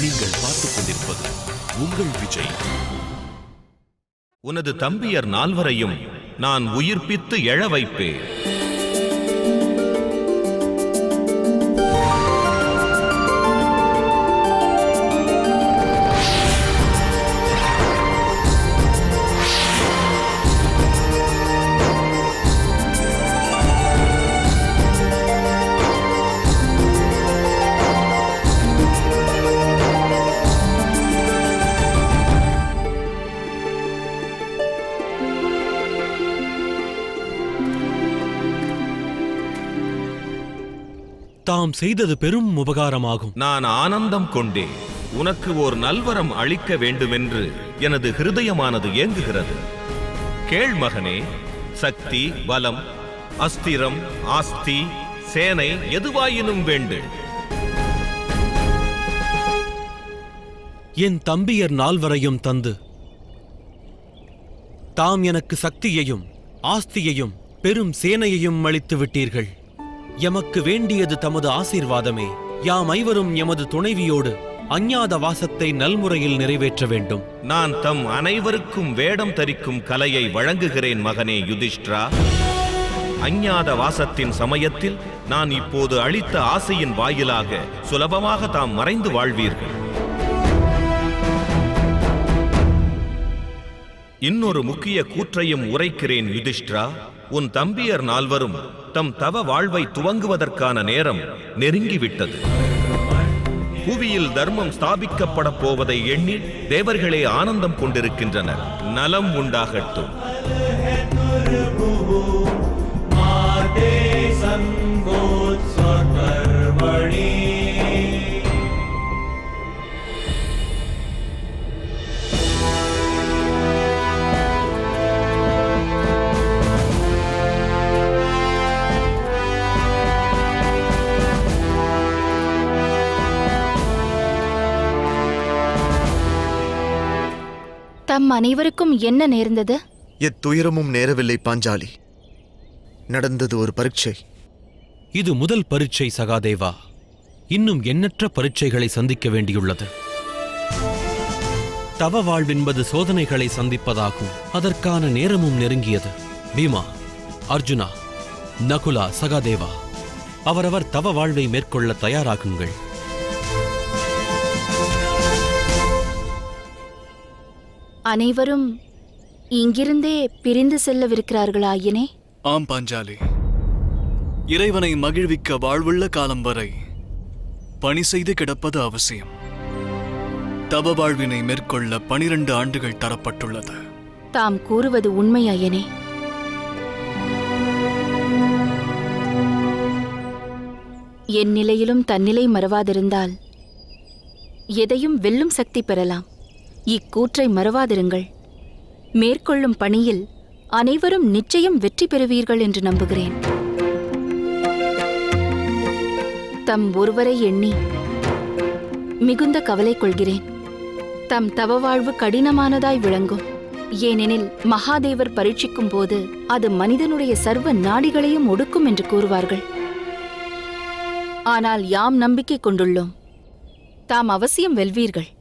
நீங்கள் பார்த்துக் கொண்டிருப்பது உங்கள் விஜய். உனது தம்பியர் 4 நான் உயிர்ப்பித்து எழ வைப்பேன். தாம் செய்தது பெரும் உபகாரமாகும். நான் ஆனந்தம் கொண்டே உனக்கு ஓர் நல்வரம் அளிக்க வேண்டுமென்று எனது ஹிருதயமானது ஏங்குகிறது. கேள் மகனே, சக்தி, பலம், அஸ்திரம், ஆஸ்தி, சேனை எதுவாயினும் வேண்டு. என் தம்பியர் 4 தந்து தாம் எனக்கு சக்தியையும் ஆஸ்தியையும் பெரும் சேனையையும் அளித்து விட்டீர்கள். எமக்கு வேண்டியது தமது ஆசீர்வாதமே. யாம் ஐவரும் எமது துணைவியோடு அஞ்ஞாத வாசத்தை நல்முறையில் நிறைவேற்ற வேண்டும். நான் தம் அனைவருக்கும் வேடம் தரிக்கும் கலையை வழங்குகிறேன் மகனே யுதிஷ்டிரா. அஞ்ஞாத வாசத்தின் சமயத்தில் நான் இப்போது அளித்த ஆசையின் வாயிலாக சுலபமாக தாம் மறைந்து வாழ்வீர்கள். இன்னொரு முக்கிய கூற்றையும் உரைக்கிறேன் யுதிஷ்டிரா. உன் தம்பியர் 4 தம் தவ வாழ்வை துவங்குவதற்கான நேரம் நெருங்கிவிட்டது. புவியில் தர்மம் ஸ்தாபிக்கப்பட போவதை எண்ணி தேவர்களே ஆனந்தம் கொண்டிருக்கின்றனர். நலம் உண்டாகட்டும். தம் அனைவருக்கும் என்ன நேர்ந்தது? எத்துயரமும் நேரவில்லை பாஞ்சாலி. நடந்தது ஒரு பரீட்சை. இது முதல் பரீட்சை சகாதேவா. இன்னும் எண்ணற்ற பரீட்சைகளை சந்திக்க வேண்டியுள்ளது. தவ வாழ்வென்பது சோதனைகளை சந்திப்பதாகும். அதற்கான நேரமும் நெருங்கியது. பீமா, அர்ஜுனா, நகுலா, சகாதேவா, அவரவர் தவ வாழ்வை மேற்கொள்ள தயாராகுங்கள். அனைவரும் இங்கிருந்தே பிரிந்து செல்லவிருக்கிறார்களா ஐயனே? ஆம் பாஞ்சாலி. இறைவனை மகிழ்விக்க வாழ்வுள்ள காலம் வரை பணி செய்து கிடப்பது அவசியம். தவ வாழ்வினை மேற்கொள்ள 12 ஆண்டுகள் தரப்பட்டுள்ளது. தாம் கூறுவது உண்மை ஐயனே. என் நிலையிலும் தன்னிலை மறவாதிருந்தால் எதையும் வெல்லும் சக்தி பெறலாம். இக்கூற்றை மறவாதிருங்கள். மேற்கொள்ளும் பணியில் அனைவரும் நிச்சயம் வெற்றி பெறுவீர்கள் என்று நம்புகிறேன். தம் ஒருவரை எண்ணி மிகுந்த கவலை கொள்கிறேன். தம் தவவாழ்வு கடினமானதாய் விளங்கும். ஏனெனில் மகாதேவர் பரீட்சிக்கும் போது அது மனிதனுடைய சர்வ நாடிகளையும் ஒடுக்கும் என்று கூறுவார்கள். ஆனால் யாம் நம்பிக்கை கொண்டுள்ளோம். தாம் அவசியம் வெல்வீர்கள்.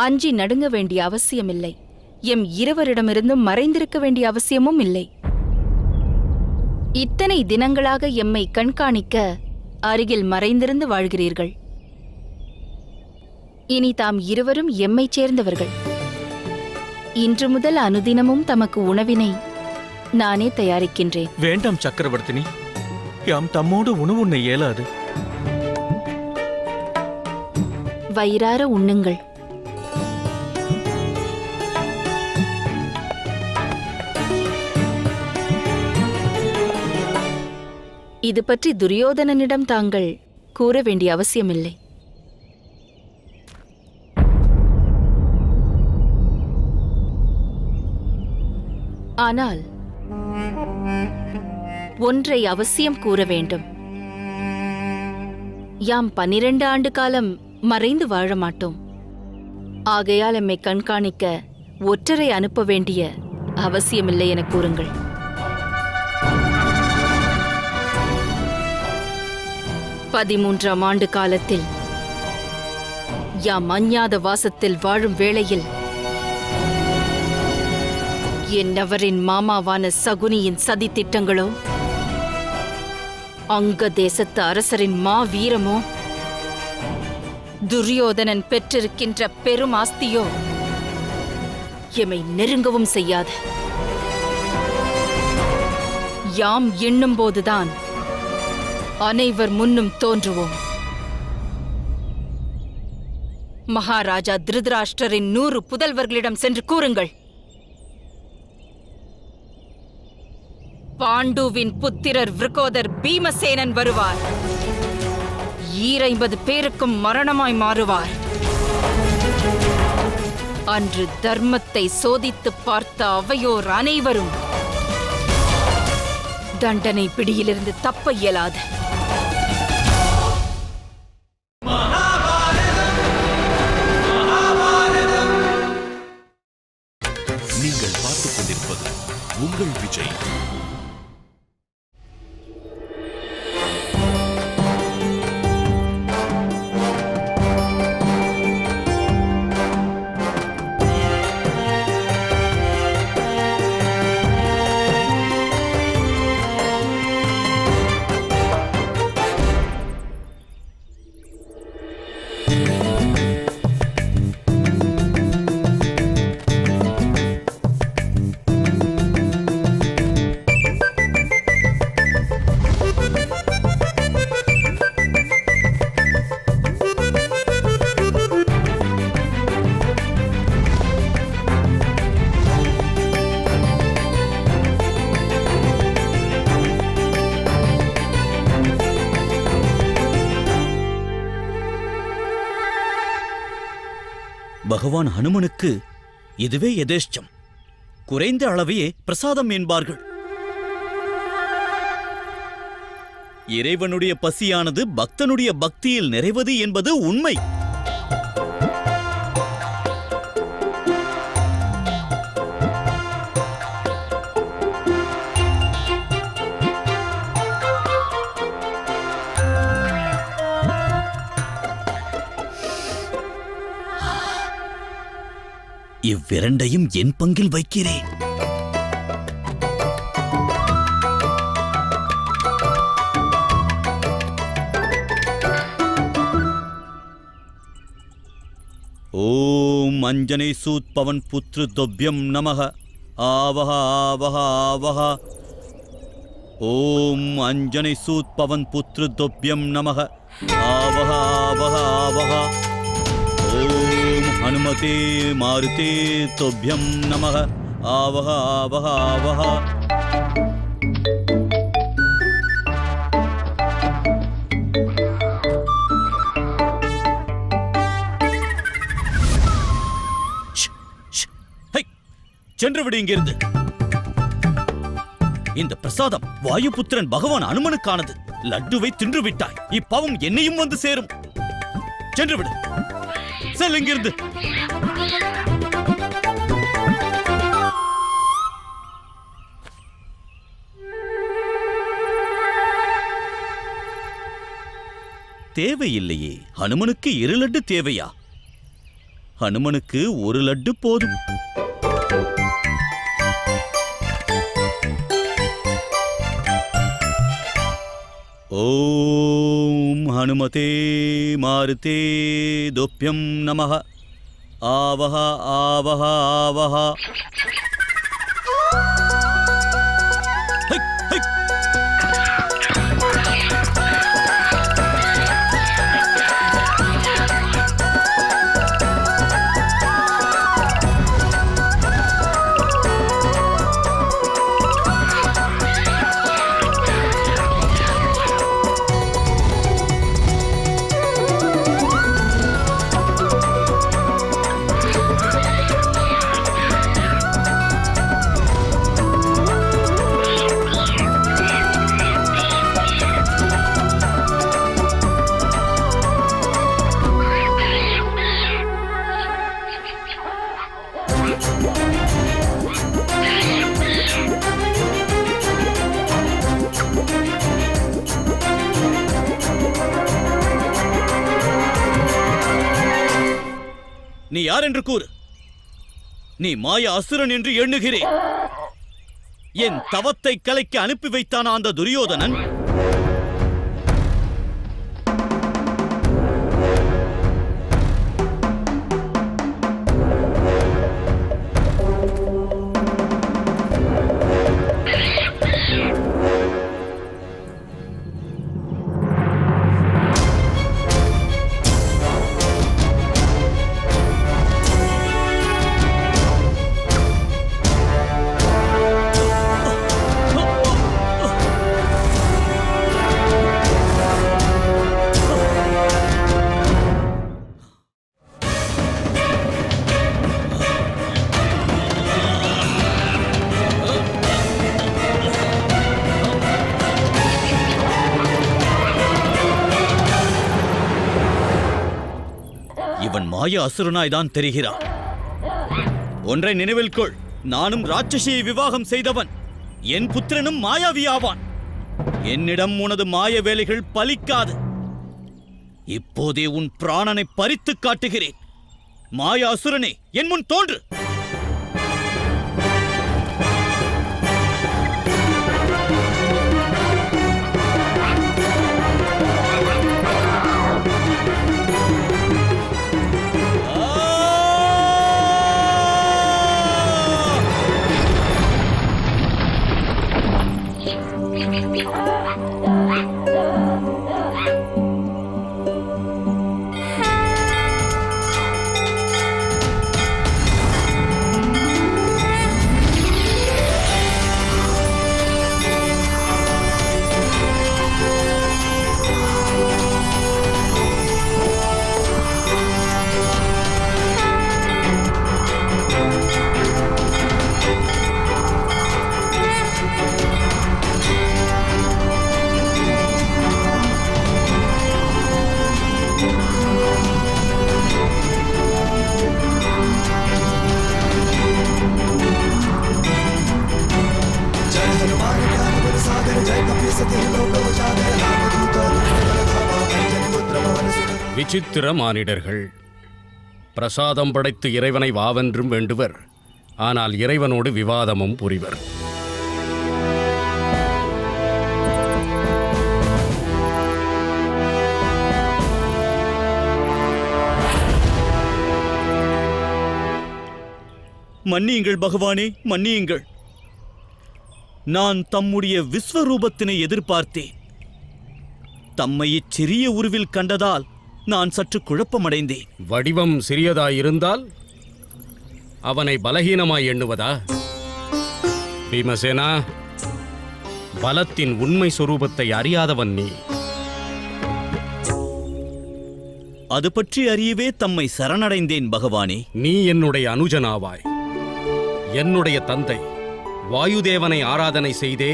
அஞ்சி நடுங்க வேண்டிய அவசியமில்லை. எம் இருவரிடமிருந்தும் மறைந்திருக்க வேண்டிய அவசியமும் இல்லை. இத்தனை தினங்களாக எம்மை கண்காணிக்க அருகில் மறைந்திருந்து வாழ்கிறீர்கள். இனி தாம் இருவரும் எம்மைச் சேர்ந்தவர்கள். இன்று முதல் அனுதினமும் தமக்கு உணவினை நானே தயாரிக்கின்றேன். வேண்டாம் சக்கரவர்த்தினி, யாம் தம்மோடு உணவு உண்ண இயலாது. வயிறார உண்ணுங்கள். இது பற்றி துரியோதனனிடம் தாங்கள் கூற வேண்டிய அவசியமில்லை. ஆனால் ஒன்றை அவசியம் கூற வேண்டும். யாம் 12 ஆண்டு காலம் மறைந்து வாழ மாட்டோம். ஆகையால் எம்மை கண்காணிக்க ஒற்றரை அனுப்ப வேண்டிய அவசியமில்லை என கூறுங்கள். பதிமூன்றாம் ஆண்டு காலத்தில் யாம் அஞ்ஞாத வாசத்தில் வாழும் வேளையில் என்னவரின் மாமாவான சகுனியின் சதி திட்டங்களோ, அங்க தேசத்து அரசரின் மாவீரமோ, துரியோதனன் பெற்றிருக்கின்ற பெரும் ஆஸ்தியோ எமை நெருங்கவும் செய்யாது. யாம் எண்ணும்போதுதான் அனைவர் முன்னும் தோன்றுவோம். மகாராஜா திருதராஷ்டிரரின் 100 புதல்வர்களிடம் சென்று கூறுங்கள், பாண்டுவின் புத்திரர் விருகோதர் பீமசேனன் வருவார். 50 பேருக்கும் மரணமாய் மாறுவார். அன்று தர்மத்தை சோதித்து பார்த்த அவையோர் அனைவரும் தண்டனை பிடியிலிருந்து தப்ப இயலாது. நீங்கள் பார்த்துக் கொண்டிருப்பது உங்கள் விஜய். பகவான் ஹனுமனுக்கு இதுவே யதேஷ்டம். குறைந்த அளவையே பிரசாதம் என்பார்கள். இறைவனுடைய பசியானது பக்தனுடைய பக்தியில் நிறைவது என்பது உண்மை. இவ்விரண்டையும் என் பங்கில் வைக்கிறேன். ஓம் அஞ்சனை சூத் பவன் புத்ரு தொப்யம் நமக ஆவஹ ஆவஹ ஆவஹ. ஓம் அஞ்சனை சூத் பவன் புத்ரு தொப்யம் நமக ஆவஹ ஆவஹ ஆவஹ. ஓம் ஹனுமதே மாருதே தொப்யம் நமக ஆவஹ ஆவஹ ஆவஹ. சென்று விடு இங்கிருந்து. இந்த பிரசாதம் வாயுபுத்திரன் பகவான் அனுமனுக்கானது. லட்டுவை தின்று விட்டாய், இப்பாவம் என்னையும் வந்து சேரும். சென்று விடு, செல் இங்கிருந்து. தேவையில்லையே, ஹனுமனுக்கு 2 லட்டு தேவையா? ஹனுமனுக்கு ஒரு லட்டு போதும். ஓம் ஹனுமதே மாருதே துப்யம் நமः. ஆவஹ ஆவஹ ஆவஹ. Hi, hi. நீ யார் என்று கூறு. நீ மாய அசுரன் என்று எண்ணுகிறேன். என் தவத்தை கலைக்க அனுப்பி வைத்தான அந்த துரியோதனன் இவன் மாய அசுரனாய்தான் தெரிகிறான். ஒன்றை நினைவில் கொள், நானும் ராட்சசியை விவாகம் செய்தவன். என் புத்திரனும் மாயாவியாவான். என்னிடம் உனது மாய வேலைகள் பலிக்காது. இப்போதே உன் பிராணனை பறித்து காட்டுகிறேன். மாய அசுரனே, என் முன் தோன்று. விசித்திர மானிடர்கள். பிரசாதம் படைத்து இறைவனை வாவென்றும் வேண்டுவர். ஆனால் இறைவனோடு விவாதமும் புரிவர். மன்னியுங்கள் பகவானே, மன்னியுங்கள். நான் தம்முடைய விஸ்வரூபத்தினை எதிர்பார்த்தேன். தம்மை இச்சிறிய உருவில் கண்டதால் நான் சற்று குழப்பமடைந்தேன். வடிவம் சிறியதாயிருந்தால் அவனை பலகீனமாய் எண்ணுவதா? பீமசேனா, பலத்தின் உண்மை சொரூபத்தை அறியாதவன் நீ. அது பற்றி அறியவே தம்மை சரணடைந்தேன் பகவானே. நீ என்னுடைய அனுஜனாவாய். என்னுடைய தந்தை வாயுதேவனை ஆராதனை செய்தே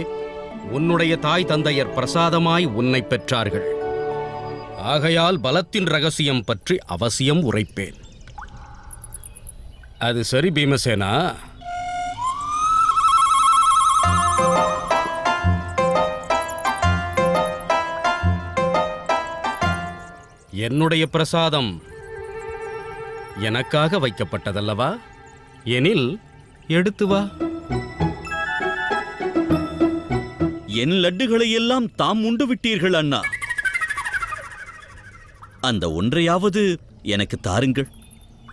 உன்னுடைய தாய் தந்தையர் பிரசாதமாய் உன்னை பெற்றார்கள். ஆகையால் பலத்தின் ரகசியம் பற்றி அவசியம் உரைப்பேன். அது சரி பீமசேனா, என்னுடைய பிரசாதம் எனக்காக வைக்கப்பட்டதல்லவா? எனில் எடுத்து வா. என் லட்டுகளை எல்லாம் தாம் உண்டு விட்டீர்கள் அண்ணா. அந்த ஒன்றையாவது எனக்கு தாருங்கள்.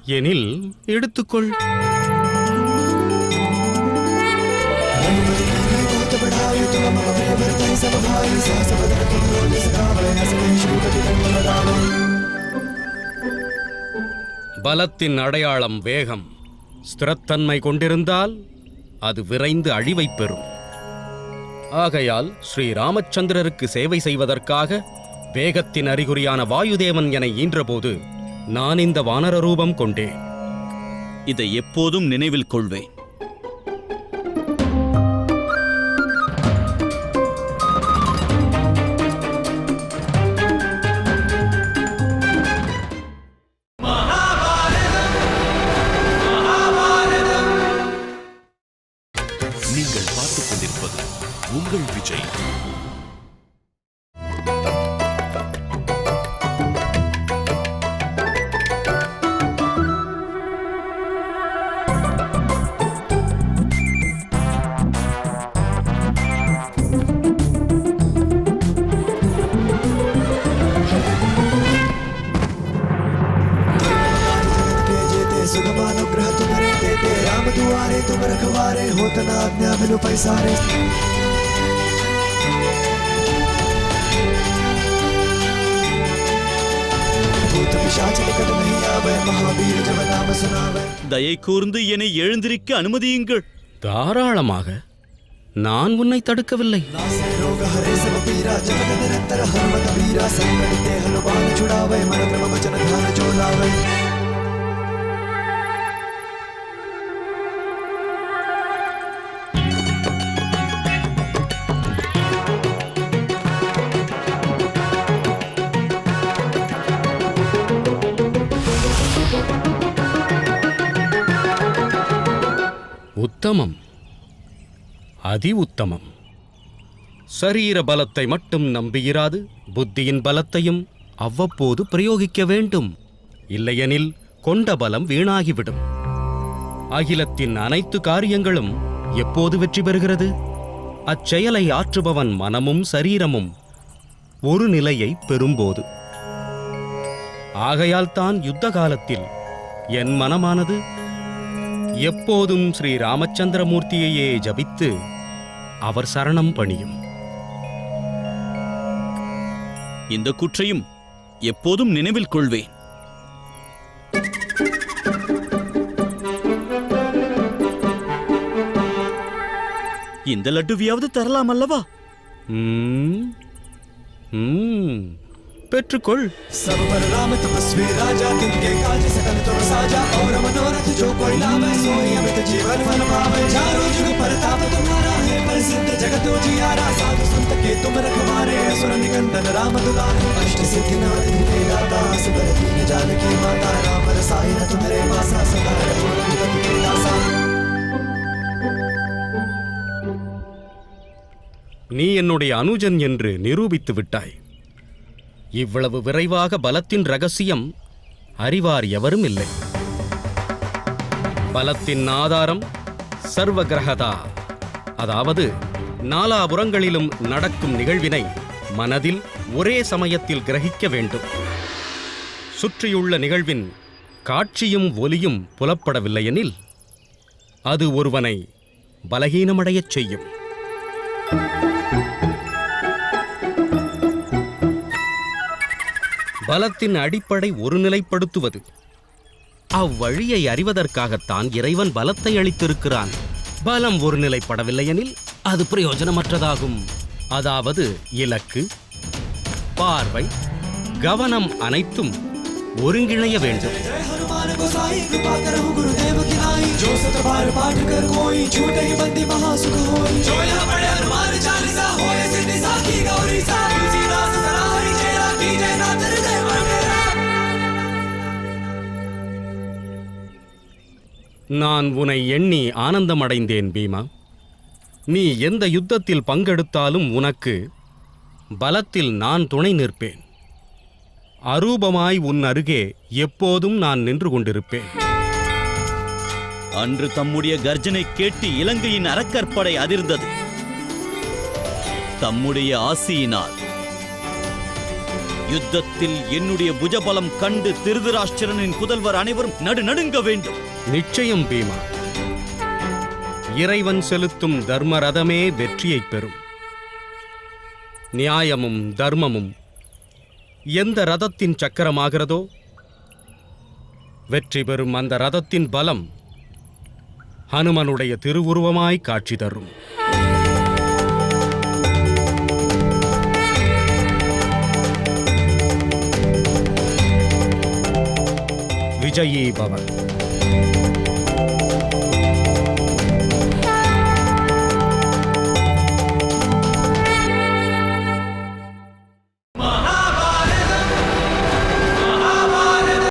எனில் எடுத்துக்கொள். பலத்தின் அடையாளம் வேகம். ஸ்திரத்தன்மை கொண்டிருந்தால் அது விரைந்து அழிவைப் பெறும். ஆகையால் ஸ்ரீ ராமச்சந்திரருக்கு சேவை செய்வதற்காக வேகத்தின் அறிகுறியான வாயுதேவன் என ஈன்றபோது நான் இந்த வானர ரூபம் கொண்டேன். இதை எப்போதும் நினைவில் கொள்வேன். நீங்கள் பார்த்துக் கொண்டிருப்பது உங்கள் விஜய். सुगमानुग्रह तुम्हारे देते राम दुआरे तुम रखवारे होत न आज्ञा बिनु पैसारे भूत पिशाच निकट नहीं आवे महावीर जब नाम सुनावे. தயை கூர்ந்து என்னை எழுந்திருக்க அனுமதியுங்கள். தாராளமாக. நான் உன்னை தடுக்கவில்லை. रोग हरे सब पीरा जगत निरंतर हनुमत वीरा संकट ते हनुमान छुड़ावे मन क्रम वचन ध्यान जो लावे. உத்தமம், அதி உத்தமம். சரீர பலத்தை மட்டும் நம்பியிராது புத்தியின் பலத்தையும் அவ்வப்போது பிரயோகிக்க வேண்டும். இல்லையெனில் கொண்ட பலம் வீணாகிவிடும். அகிலத்தின் அனைத்து காரியங்களும் எப்போது வெற்றி பெறுகிறது? அச்செயலை ஆற்றுபவன் மனமும் சரீரமும் ஒரு நிலையை பெறும்போது. ஆகையால் தான் யுத்த காலத்தில் என் மனமானது எப்போதும் ஸ்ரீ ராமச்சந்திரமூர்த்தியையே ஜபித்து அவர் சரணம் பணியும். இந்த குற்றையும் எப்போதும் நினைவில் கொள்வேன். இந்த லட்டுவியாவது தரலாம் அல்லவா? பெற்றுக்கொள். सब पर राम तपस्वी राजा तिनके काज सकल तुम साजा और मनोरथ जो कोई लावे सोई अमित जीवन फल पावे. चारों जुग परताप तुम्हारा है प्रसिद्ध जगत उजियारा साधु संत के तुम रखवारे असुर निकंदन राम दुलारे. अष्ट सिद्धि नवनिधि के दाता असबर दीन जानकी माता राम रसायन तुम्हारे पासा सदा रघुपति के दासा. நீ என்னுடைய அனுஜன் என்று நிரூபித்து விட்டாய். இவ்வளவு விரைவாக பலத்தின் ரகசியம் அறிவார் எவரும் இல்லை. பலத்தின் ஆதாரம் சர்வகிரகதா, அதாவது நாலாபுறங்களிலும் நடக்கும் நிகழ்வினை மனதில் ஒரே சமயத்தில் கிரகிக்க வேண்டும். சுற்றியுள்ள நிகழ்வின் காட்சியும் ஒலியும் புலப்படவில்லையெனில் அது ஒருவனை பலகீனமடையச் செய்யும். பலத்தின் அடிப்படை ஒருநிலைப்படுத்துவது. அவ்வழியை அறிவதற்காகத்தான் இறைவன் பலத்தை அளித்திருக்கிறான். பலம் ஒருநிலைப்படவில்லையெனில் அது பிரயோஜனமற்றதாகும். அதாவது இலக்கு, பார்வை, கவனம் அனைத்தும் ஒருங்கிணைய வேண்டும். நான் உன்னை எண்ணி ஆனந்தமடைந்தேன் பீமா. நீ எந்த யுத்தத்தில் பங்கெடுத்தாலும் உனக்கு பலத்தில் நான் துணை நிற்பேன். அரூபமாய் உன் அருகே எப்போதும் நான் நின்று கொண்டிருப்பேன். அன்று தம்முடைய கர்ஜனை கேட்டு இலங்கையின் அரக்கற்படை அதிர்ந்தது. தம்முடைய ஆசியினால் யுத்தத்தில் என்னுடைய புஜபலம் கண்டு திருதராஷ்டிரனின் புதல்வர் அனைவரும் நடுநடுங்க வேண்டும். நிச்சயம் பீமா. இறைவன் செலுத்தும் தர்ம ரதமே வெற்றியைப் பெறும். நியாயமும் தர்மமும் எந்த ரதத்தின் சக்கரமாகிறதோ வெற்றி பெறும் அந்த ரதத்தின் பலம் ஹனுமனுடைய திருவுருவமாய் காட்சி தரும். விஜயீ பவ.